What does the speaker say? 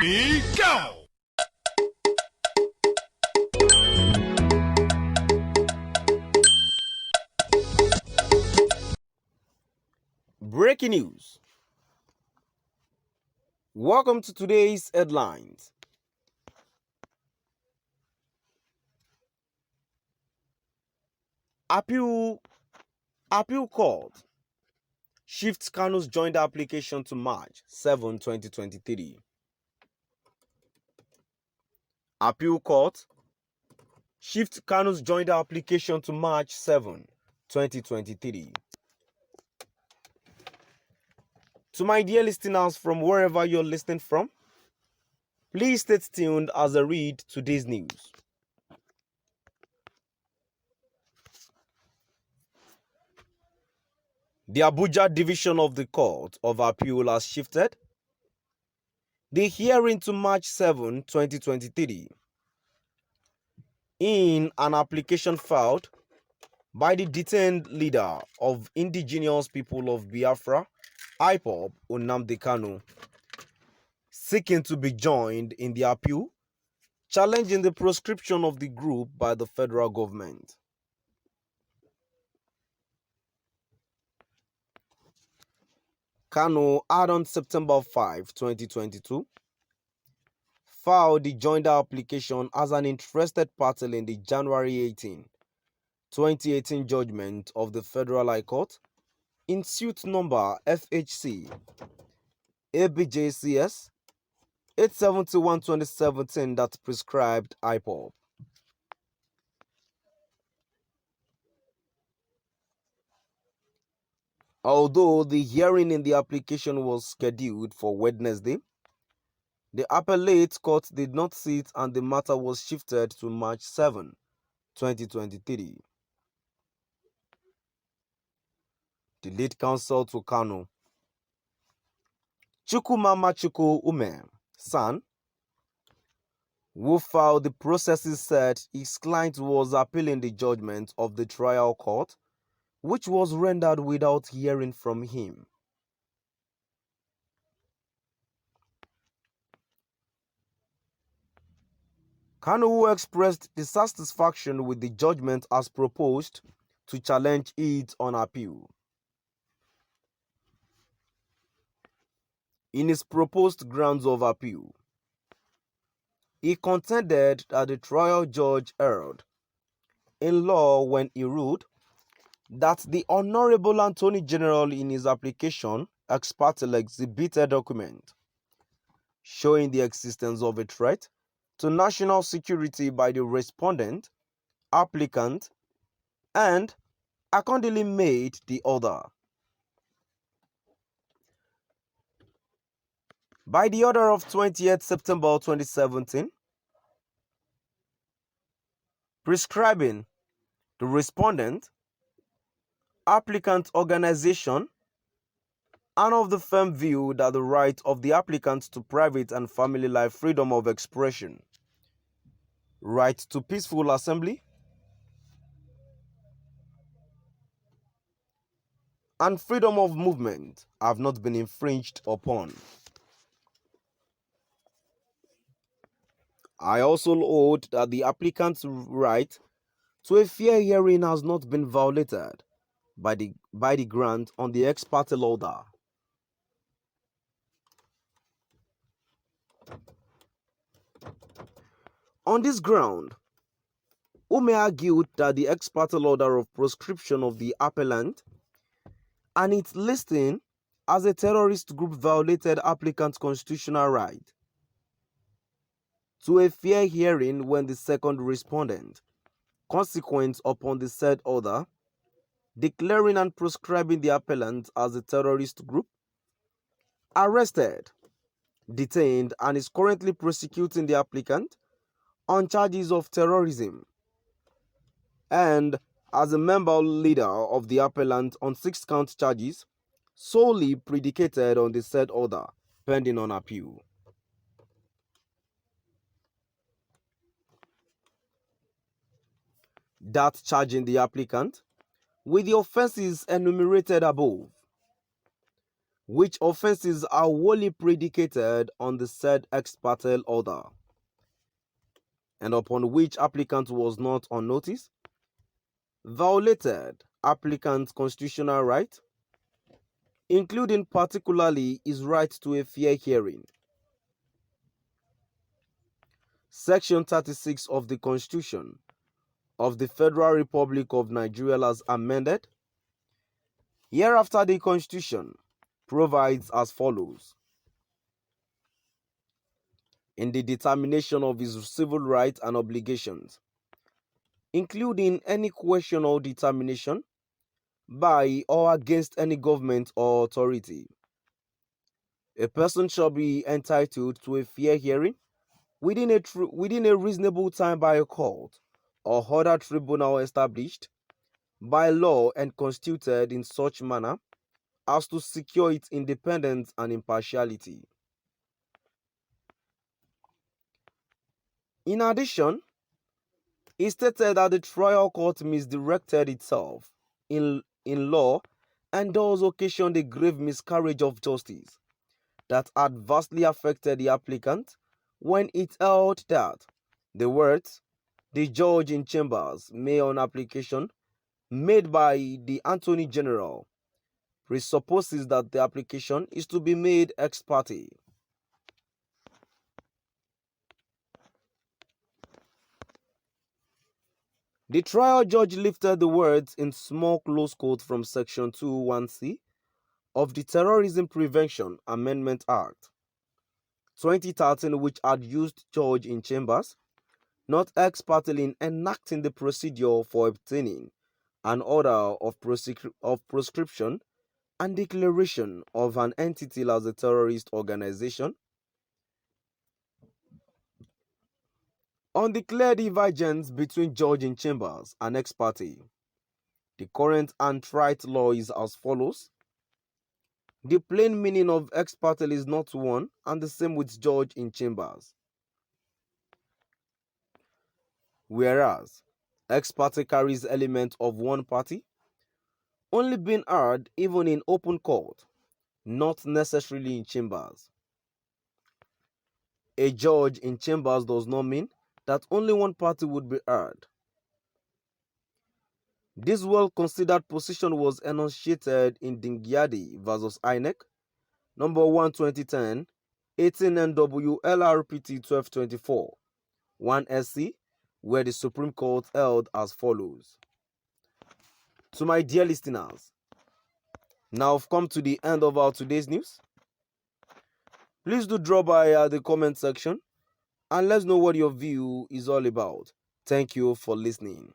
Go! Breaking news. Welcome to today's headlines. Appêãl Coürt. Shïfts Kanu'S joined the application to March 7, 2023. Appêãl Coürt. Shïfts Kanu'S joined the application to March 7, 2023. To my dear listeners from wherever you're listening from, please stay tuned as I read today's news. The Abuja division of the Court of Appeal has shifted the hearing to March 7, 2023, in an application filed by the detained leader of indigenous people of Biafra, Ipob, Kanu, seeking to be joined in the appeal, challenging the proscription of the group by the federal government. Kanu had on September 5, 2022, filed the joinder application as an interested party in the January 18, 2018 judgment of the Federal High Court in suit number FHC ABJCS 871-2017 that prescribed Ipob. Although the hearing in the application was scheduled for Wednesday, the appellate court did not sit and the matter was shifted to March 7, 2023. The lead counsel to Kanu, Chukwumamachukwu Ume, son, who filed the processes, said his client was appealing the judgment of the trial court, which was rendered without hearing from him. Kanu expressed dissatisfaction with the judgment as proposed to challenge it on appeal. In his proposed grounds of appeal, he contended that the trial judge erred in law when he ruled that the Honorable Attorney General in his application ex parte exhibited a document showing the existence of a threat to national security by the respondent, applicant, and accordingly made the order. By the order of 28 September 2017, prescribing the respondent, applicant organization, and of the firm view that the right of the applicant to private and family life, freedom of expression, right to peaceful assembly, and freedom of movement have not been infringed upon. I also hold that the applicant's right to a fair hearing has not been violated by the grant on the ex parte order. On this ground, Ume argued that the ex parte order of proscription of the appellant and its listing as a terrorist group violated applicant's constitutional right to a fair hearing when the second respondent, consequent upon the said order, declaring and proscribing the appellant as a terrorist group, arrested, detained, and is currently prosecuting the applicant on charges of terrorism, and as a member leader of the appellant on 6-count charges solely predicated on the said order pending on appeal. That charging the applicant with the offenses enumerated above, which offences are wholly predicated on the said ex parte order, and upon which applicant was not on notice, violated applicant's constitutional right, including particularly his right to a fair hearing. Section 36 of the Constitution of the Federal Republic of Nigeria as amended hereafter the Constitution provides as follows: in the determination of his civil rights and obligations, including any question or determination by or against any government or authority, a person shall be entitled to a fair hearing within a reasonable time by a court or other tribunal established by law and constituted in such manner as to secure its independence and impartiality. In addition, it stated that the trial court misdirected itself in law and thus occasioned a grave miscarriage of justice that adversely affected the applicant when it held that the words "the judge in chambers may on application made by the Attorney General" presupposes that the application is to be made ex parte. The trial judge lifted the words in small close quote from Section 2(1)(c) of the Terrorism Prevention Amendment Act 2013, which had used judge in chambers, not ex parte, in enacting the procedure for obtaining an order of proscription and declaration of an entity as a terrorist organization. On the clear divergence between judge in chambers and ex parte, the current and trite law is as follows. The plain meaning of ex parte is not one and the same with judge in chambers. Whereas ex parte carries elements of one party only being heard even in open court, not necessarily in chambers. A judge in chambers does not mean that only one party would be heard. This well-considered position was enunciated in Dingyadi vs. INEC, number 1 2010, 18 NW LRPT 1224, 1 SC, where the Supreme Court held as follows. To my dear listeners, now I've come to the end of our today's news. Please do drop by the comment section and let's know what your view is all about. Thank you for listening.